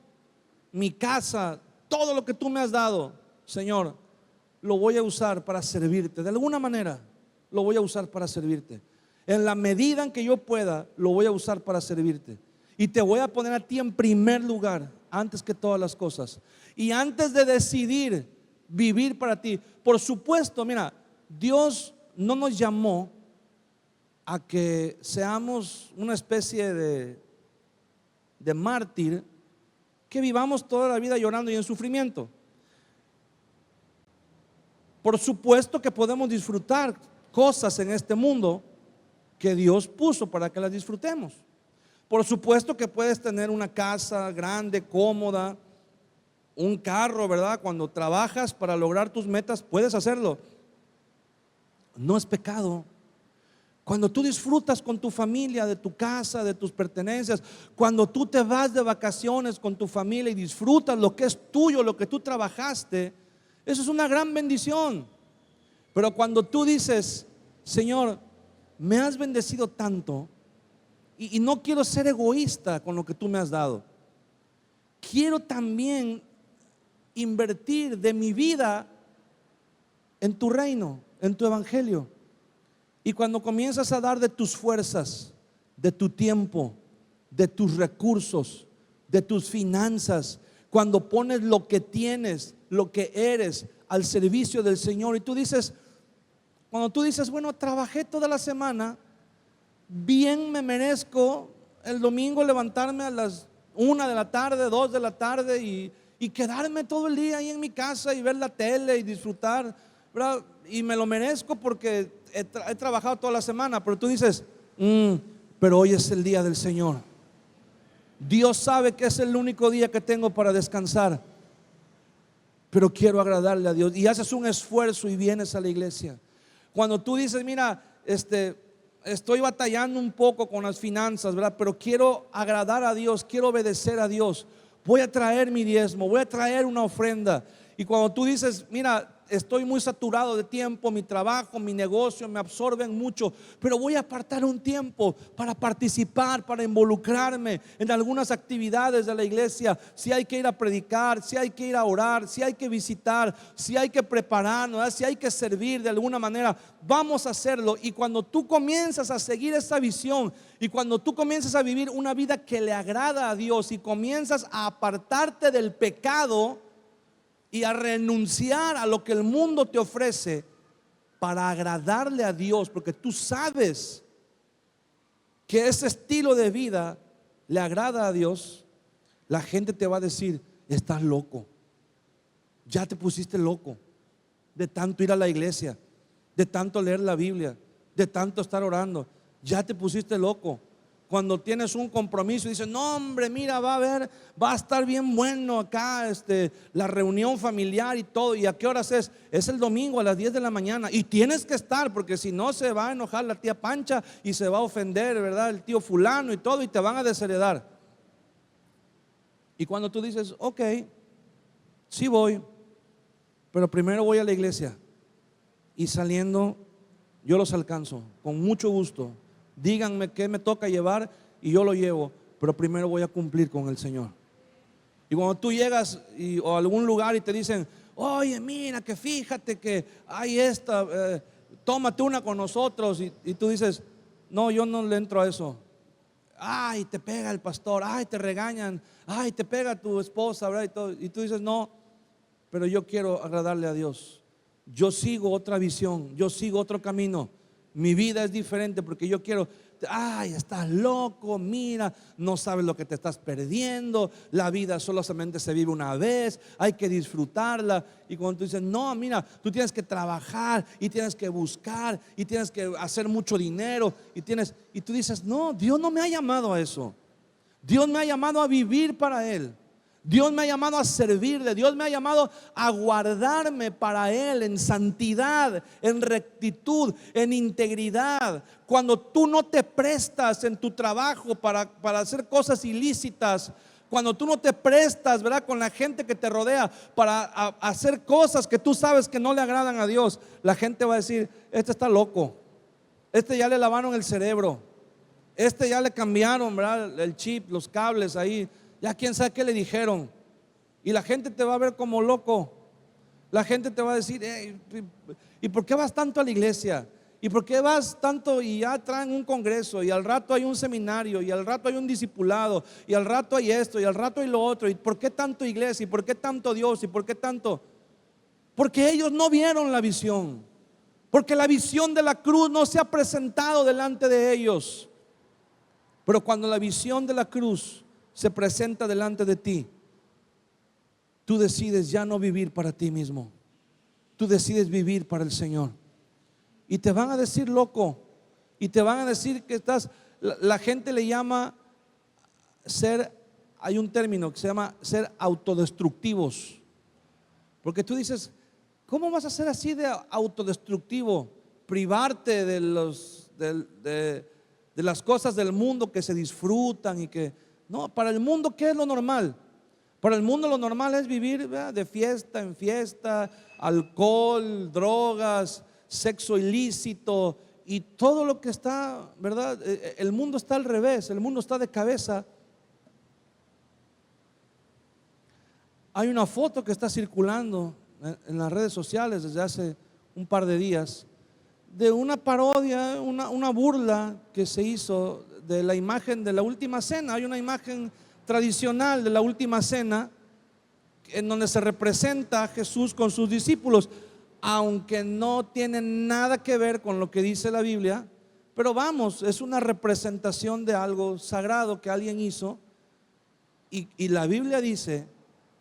mi casa, todo lo que tú me has dado, Señor, lo voy a usar para servirte. De alguna manera lo voy a usar para servirte. En la medida en que yo pueda, lo voy a usar para servirte. Y te voy a poner a ti en primer lugar, antes que todas las cosas. Y antes de decidir vivir para ti, por supuesto, mira, Dios no nos llamó a que seamos una especie de mártir, que vivamos toda la vida llorando y en sufrimiento. Por supuesto que podemos disfrutar cosas en este mundo que Dios puso para que las disfrutemos. Por supuesto que puedes tener una casa grande, cómoda, un carro, ¿verdad? Cuando trabajas para lograr tus metas, puedes hacerlo. No es pecado. Cuando tú disfrutas con tu familia, de tu casa, de tus pertenencias, cuando tú te vas de vacaciones con tu familia y disfrutas lo que es tuyo, lo que tú trabajaste, eso es una gran bendición. Pero cuando tú dices: Señor, me has bendecido tanto y no quiero ser egoísta con lo que tú me has dado, quiero también invertir de mi vida en tu reino, en tu evangelio. Y cuando comienzas a dar de tus fuerzas, de tu tiempo, de tus recursos, de tus finanzas, cuando pones lo que tienes, lo que eres al servicio del Señor, y tú dices, cuando tú dices: bueno, trabajé toda la semana, bien me merezco el domingo levantarme a las 1 de la tarde, 2 de la tarde y quedarme todo el día ahí en mi casa y ver la tele y disfrutar, ¿verdad? Y me lo merezco porque he trabajado toda la semana. Pero tú dices, pero hoy es el día del Señor. Dios sabe que es el único día que tengo para descansar, pero quiero agradarle a Dios. Y haces un esfuerzo y vienes a la iglesia. Cuando tú dices, mira, estoy batallando un poco con las finanzas, ¿verdad? Pero quiero agradar a Dios, quiero obedecer a Dios. Voy a traer mi diezmo, voy a traer una ofrenda. Y cuando tú dices, mira, estoy muy saturado de tiempo, mi trabajo, mi negocio me absorben mucho, pero voy a apartar un tiempo para participar, para involucrarme en algunas actividades de la iglesia. Si hay que ir a predicar, si hay que ir a orar, si hay que visitar, si hay que prepararnos, ¿verdad? Si hay que servir de alguna manera, vamos a hacerlo. Y cuando tú comienzas a seguir esa visión, y cuando tú comienzas a vivir una vida que le agrada a Dios, y comienzas a apartarte del pecado y a renunciar a lo que el mundo te ofrece para agradarle a Dios, porque tú sabes que ese estilo de vida le agrada a Dios, la gente te va a decir, estás loco, ya te pusiste loco de tanto ir a la iglesia, de tanto leer la Biblia, de tanto estar orando, ya te pusiste loco. Cuando tienes un compromiso y dices, no hombre, mira, va a estar bien bueno acá, la reunión familiar y todo. ¿Y a qué horas es? Es el domingo a las 10 de la mañana. Y tienes que estar, porque si no se va a enojar la tía Pancha y se va a ofender, ¿verdad? El tío fulano y todo, y te van a desheredar. Y cuando tú dices, ok, sí voy, pero primero voy a la iglesia, y saliendo yo los alcanzo con mucho gusto. Díganme qué me toca llevar y yo lo llevo, pero primero voy a cumplir con el Señor. Y cuando tú llegas o a algún lugar y te dicen, oye, mira, que fíjate que hay tómate una con nosotros, y tú dices, no, yo no le entro a eso. Ay, te pega el pastor, ay, te regañan, ay, te pega tu esposa, ¿verdad? Y tú dices, no, pero yo quiero agradarle a Dios. Yo sigo otra visión, yo sigo otro camino. Mi vida es diferente porque yo quiero, ay, estás loco, mira, no sabes lo que te estás perdiendo. La vida solamente se vive una vez, hay que disfrutarla. Y cuando tú dices, no, mira, tú tienes que trabajar y tienes que buscar y tienes que hacer mucho dinero y tú dices, no, Dios no me ha llamado a eso. Dios me ha llamado a vivir para Él. Dios me ha llamado a servirle. Dios me ha llamado a guardarme para Él en santidad, en rectitud, en integridad. Cuando tú no te prestas en tu trabajo para hacer cosas ilícitas, cuando tú no te prestas, ¿verdad?, con la gente que te rodea para hacer cosas que tú sabes que no le agradan a Dios, la gente va a decir, este está loco, este ya le lavaron el cerebro, este ya le cambiaron, ¿verdad?, el chip, los cables ahí. Ya quién sabe qué le dijeron. Y la gente te va a ver como loco. La gente te va a decir, ¿y por qué vas tanto a la iglesia? ¿Y por qué vas tanto? Y ya traen un congreso, y al rato hay un seminario, y al rato hay un discipulado, y al rato hay esto, y al rato hay lo otro. ¿Y por qué tanto iglesia? ¿Y por qué tanto Dios? ¿Y por qué tanto? Porque ellos no vieron la visión. Porque la visión de la cruz no se ha presentado delante de ellos. Pero cuando la visión de la cruz se presenta delante de ti, tú decides ya no vivir para ti mismo, tú decides vivir para el Señor. Y te van a decir loco, y te van a decir que la gente le llama hay un término que se llama ser autodestructivos. Porque tú dices, ¿cómo vas a ser así de autodestructivo? Privarte de las cosas del mundo que se disfrutan y que no, para el mundo, ¿qué es lo normal? Para el mundo lo normal es vivir, ¿verdad?, de fiesta en fiesta, alcohol, drogas, sexo ilícito y todo lo que está, ¿verdad? El mundo está al revés, el mundo está de cabeza. Hay una foto que está circulando en las redes sociales desde hace un par de días de una parodia, una burla que se hizo de la imagen de la última cena. Hay una imagen tradicional de la última cena en donde se representa a Jesús con sus discípulos, aunque no tiene nada que ver con lo que dice la Biblia, pero vamos, es una representación de algo sagrado que alguien hizo, y la Biblia dice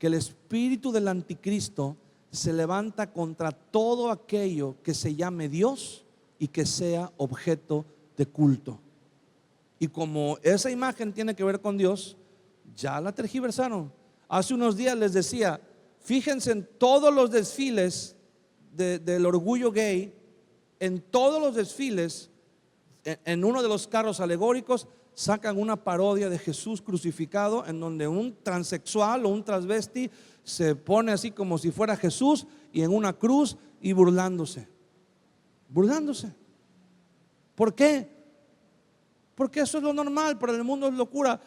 que el espíritu del anticristo se levanta contra todo aquello que se llame Dios y que sea objeto de culto. Y como esa imagen tiene que ver con Dios, ya la tergiversaron. Hace unos días les decía, fíjense en todos los desfiles del orgullo gay, en todos los desfiles, en uno de los carros alegóricos sacan una parodia de Jesús crucificado, en donde un transexual o un transvesti se pone así como si fuera Jesús y en una cruz y burlándose. ¿Por qué? Porque eso es lo normal, para el mundo es locura.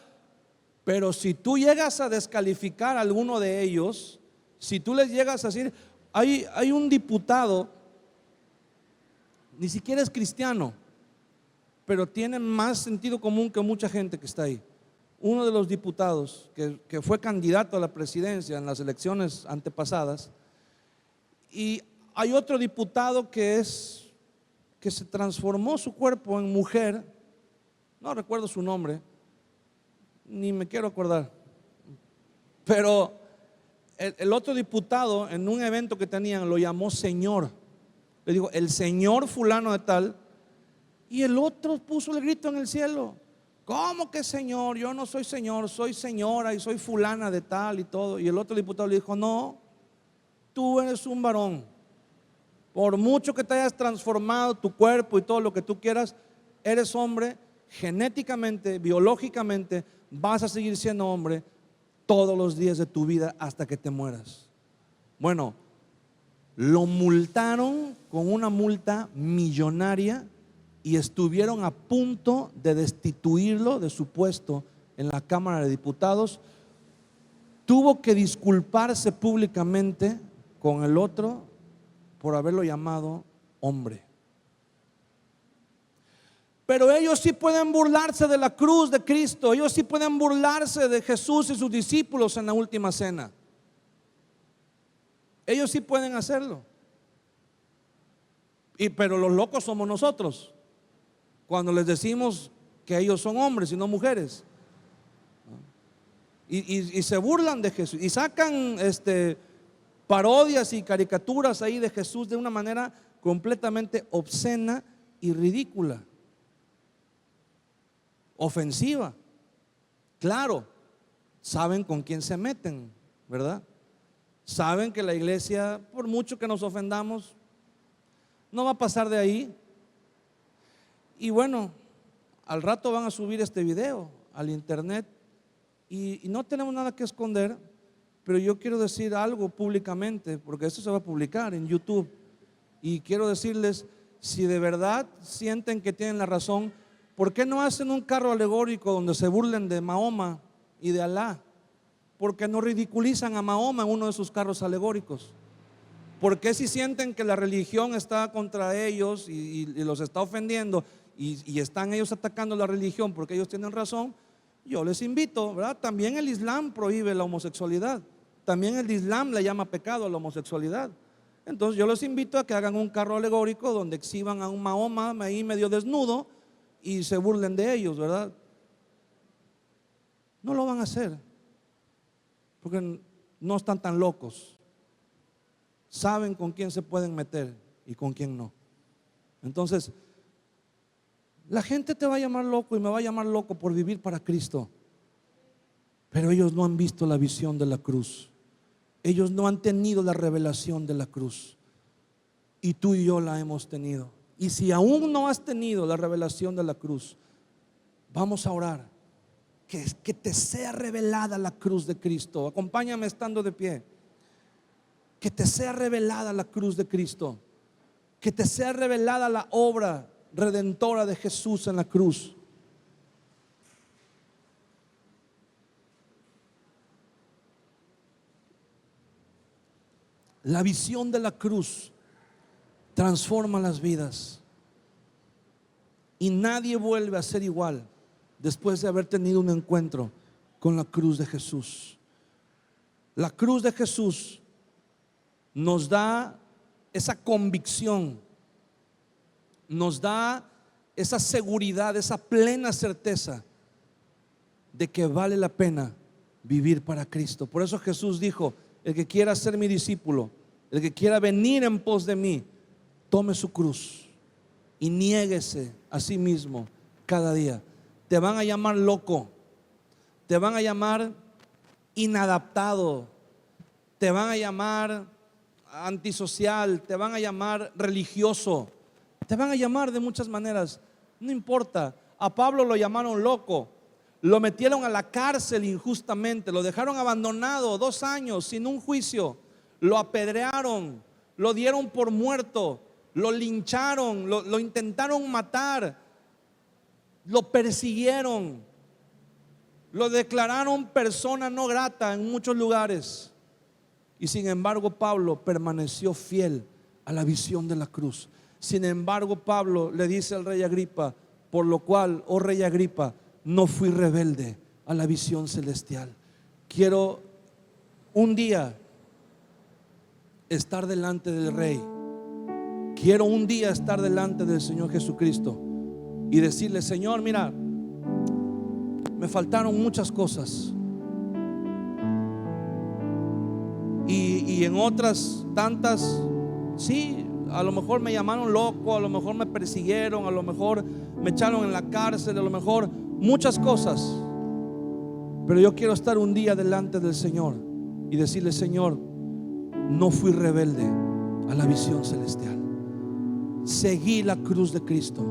Pero si tú llegas a descalificar a alguno de ellos, si tú les llegas a decir, hay un diputado, ni siquiera es cristiano, pero tiene más sentido común que mucha gente que está ahí. Uno de los diputados que fue candidato a la presidencia en las elecciones antepasadas, y hay otro diputado que se transformó su cuerpo en mujer, no recuerdo su nombre, ni me quiero acordar, pero el otro diputado en un evento que tenían lo llamó señor. Le digo, el señor fulano de tal. Y el otro puso el grito en el cielo. ¿Cómo que señor? Yo no soy señor, soy señora y soy fulana de tal y todo. Y el otro diputado le dijo, no, tú eres un varón. Por mucho que te hayas transformado tu cuerpo y todo lo que tú quieras, eres hombre. Genéticamente, biológicamente, vas a seguir siendo hombre todos los días de tu vida hasta que te mueras. Bueno, lo multaron con una multa millonaria y estuvieron a punto de destituirlo de su puesto en la Cámara de Diputados. Tuvo que disculparse públicamente con el otro por haberlo llamado hombre. Pero ellos sí pueden burlarse de la cruz de Cristo. Ellos sí pueden burlarse de Jesús y sus discípulos en la última cena. Ellos sí pueden hacerlo. Pero los locos somos nosotros, cuando les decimos que ellos son hombres y no mujeres. Y se burlan de Jesús y sacan parodias y caricaturas ahí de Jesús de una manera completamente obscena y ridícula, ofensiva. Claro, saben con quién se meten, ¿verdad? Saben que la iglesia, por mucho que nos ofendamos, no va a pasar de ahí. Y bueno, al rato van a subir este video al internet y no tenemos nada que esconder, pero yo quiero decir algo públicamente, porque esto se va a publicar en YouTube, y quiero decirles, si de verdad sienten que tienen la razón, ¿por qué no hacen un carro alegórico donde se burlen de Mahoma y de Alá? ¿Por qué no ridiculizan a Mahoma en uno de sus carros alegóricos? ¿Por qué si sienten que la religión está contra ellos y los está ofendiendo y están ellos atacando la religión porque ellos tienen razón? Yo les invito, ¿verdad? También el Islam prohíbe la homosexualidad. También el Islam le llama pecado a la homosexualidad. Entonces yo les invito a que hagan un carro alegórico donde exhiban a un Mahoma ahí medio desnudo y se burlen de ellos, ¿verdad? No lo van a hacer porque no están tan locos. Saben con quién se pueden meter y con quién no. Entonces, la gente te va a llamar loco y me va a llamar loco por vivir para Cristo, pero ellos no han visto la visión de la cruz. Ellos no han tenido la revelación de la cruz, y tú y yo la hemos tenido. Y si aún no has tenido la revelación de la cruz, vamos a orar que te sea revelada la cruz de Cristo. Acompáñame estando de pie. Que te sea revelada la cruz de Cristo, que te sea revelada la obra redentora de Jesús en la cruz. La visión de la cruz transforma las vidas y nadie vuelve a ser igual después de haber tenido un encuentro con la cruz de Jesús. La cruz de Jesús nos da esa convicción, nos da esa seguridad, esa plena certeza de que vale la pena vivir para Cristo. Por eso Jesús dijo: el que quiera ser mi discípulo, el que quiera venir en pos de mí, tome su cruz y niéguese a sí mismo cada día. Te van a llamar loco, te van a llamar inadaptado, te van a llamar antisocial, te van a llamar religioso, te van a llamar de muchas maneras. No importa. A Pablo lo llamaron loco, lo metieron a la cárcel injustamente, lo dejaron abandonado 2 años sin un juicio, lo apedrearon, lo dieron por muerto, lo lincharon, lo intentaron matar, lo persiguieron, lo declararon persona no grata en muchos lugares. Y sin embargo Pablo permaneció fiel a la visión de la cruz. Sin embargo Pablo le dice al rey Agripa: por lo cual, oh rey Agripa, no fui rebelde a la visión celestial. Quiero un día estar delante del rey. Quiero un día estar delante del Señor Jesucristo y decirle: Señor, mira, me faltaron muchas cosas, y en otras tantas, sí, a lo mejor me llamaron loco, a lo mejor me persiguieron, a lo mejor me echaron en la cárcel, a lo mejor muchas cosas, pero yo quiero estar un día delante del Señor y decirle: Señor, no fui rebelde a la visión celestial, seguí la cruz de Cristo,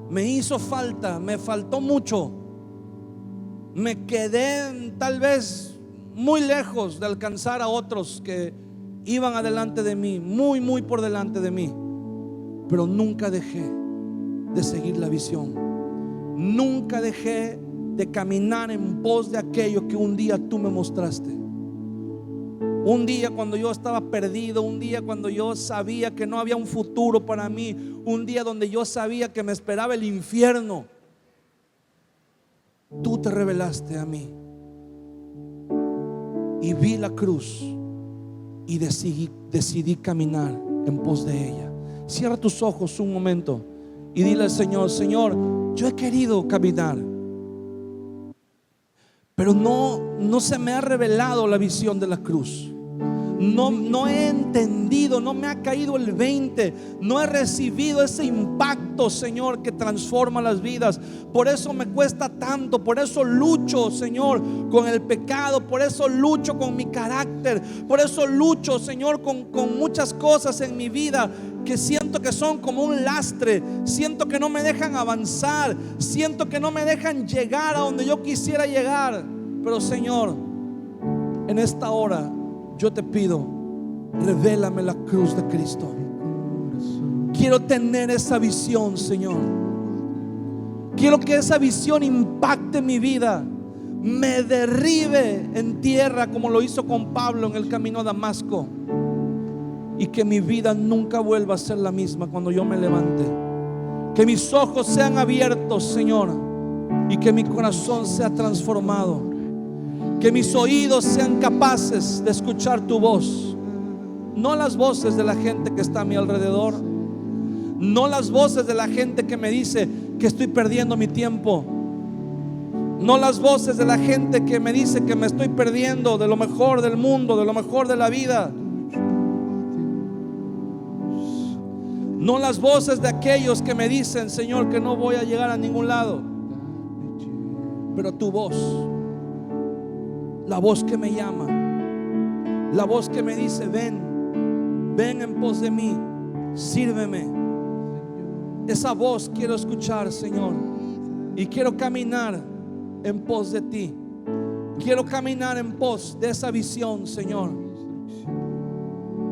me hizo falta, me faltó mucho, me quedé tal vez muy lejos de alcanzar a otros que iban adelante de mí, muy por delante de mí, pero nunca dejé de seguir la visión, nunca dejé de caminar en pos de aquello que un día tú me mostraste. Un día cuando yo estaba perdido, un día cuando yo sabía que no había un futuro para mí, un día donde yo sabía que me esperaba el infierno, tú te revelaste a mí y vi la cruz y decidí caminar en pos de ella. Cierra tus ojos un momento y dile al Señor: Señor, yo he querido caminar, pero no se me ha revelado la visión de la cruz. No he entendido, no me ha caído el 20, no he recibido ese impacto, Señor, que transforma las vidas. Por eso me cuesta tanto, por eso lucho, Señor, con el pecado, por eso lucho con mi carácter, por eso lucho, Señor, con muchas cosas en mi vida que siento que son como un lastre, siento que no me dejan avanzar, siento que no me dejan llegar a donde yo quisiera llegar. Pero Señor, en esta hora yo te pido: revélame la cruz de Cristo. Quiero tener esa visión, Señor. Quiero que esa visión impacte mi vida, me derribe en tierra como lo hizo con Pablo en el camino a Damasco, y que mi vida nunca vuelva a ser la misma cuando yo me levante. Que mis ojos sean abiertos, Señor, y que mi corazón sea transformado. Que mis oídos sean capaces de escuchar tu voz, no las voces de la gente que está a mi alrededor, no las voces de la gente que me dice que estoy perdiendo mi tiempo, no las voces de la gente que me dice que me estoy perdiendo de lo mejor del mundo, de lo mejor de la vida, no las voces de aquellos que me dicen, Señor, que no voy a llegar a ningún lado, pero tu voz, la voz que me llama, la voz que me dice: ven en pos de mí, sírveme. Esa voz quiero escuchar, Señor, y quiero caminar en pos de ti. Quiero caminar en pos de esa visión, Señor.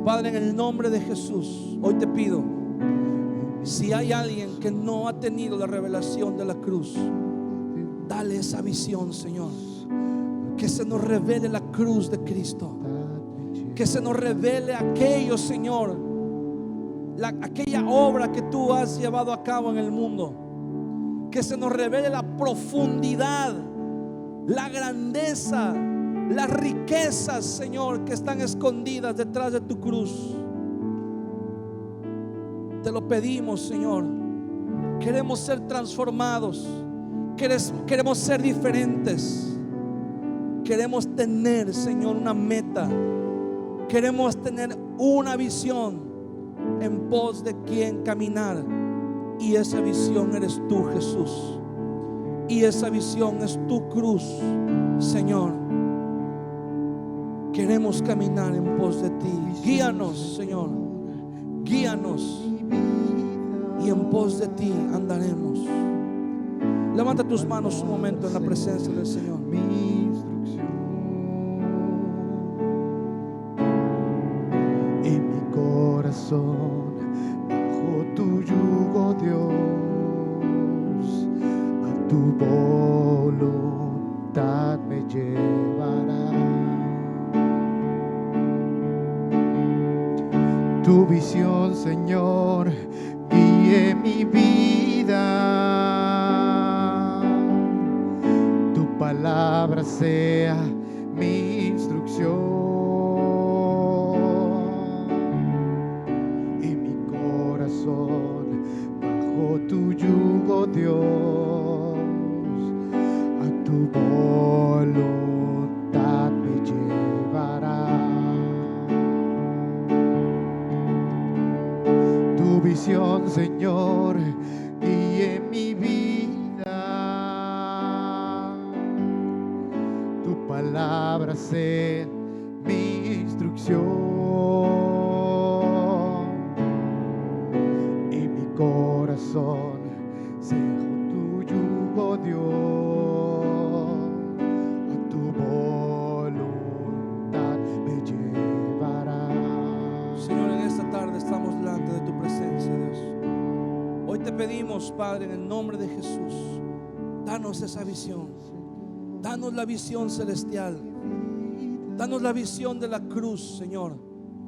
Padre, en el nombre de Jesús, hoy te pido: si hay alguien que no ha tenido la revelación de la cruz, dale esa visión, Señor. Que se nos revele la cruz de Cristo, que se nos revele aquello, Señor, aquella obra que tú has llevado a cabo en el mundo, que se nos revele la profundidad, la grandeza, las riquezas, Señor, que están escondidas detrás de tu cruz. Te lo pedimos, Señor. Queremos ser transformados, queremos ser diferentes. queremos tener, Señor, una meta. Queremos tener una visión en pos de quién caminar. Y esa visión eres tú, Jesús. Y esa visión es tu cruz, Señor. Queremos caminar en pos de ti. Guíanos, Señor. Guíanos. Y en pos de ti andaremos. Levanta tus manos un momento en la presencia del Señor. En mi corazón, bajo tu yugo, Dios, a tu voluntad me llevará. Tu visión, Señor, guíe mi vida. Tu palabra sea mi instrucción. En mi corazón, bajo tu yugo, Dios, a tu voluntad me llevará. Tu visión, Señor, guíe mi vida. Tu palabra sea mi instrucción. En mi corazón, cejo tu yugo, Dios. A tu voluntad me llevará. Señor, en esta tarde estamos delante de tu presencia, Dios. Hoy te pedimos, Padre, en el nombre de Jesús, danos esa visión. Danos la visión celestial. Danos la visión de la cruz, Señor,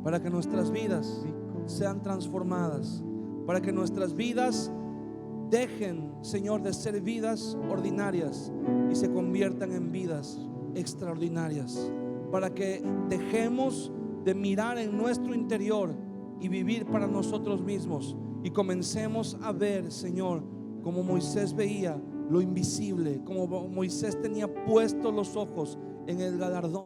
para que nuestras vidas sean transformadas, para que nuestras vidas dejen, Señor, de ser vidas ordinarias y se conviertan en vidas extraordinarias, para que dejemos de mirar en nuestro interior y vivir para nosotros mismos y comencemos a ver, Señor, como Moisés veía lo invisible, como Moisés tenía puestos los ojos en el galardón.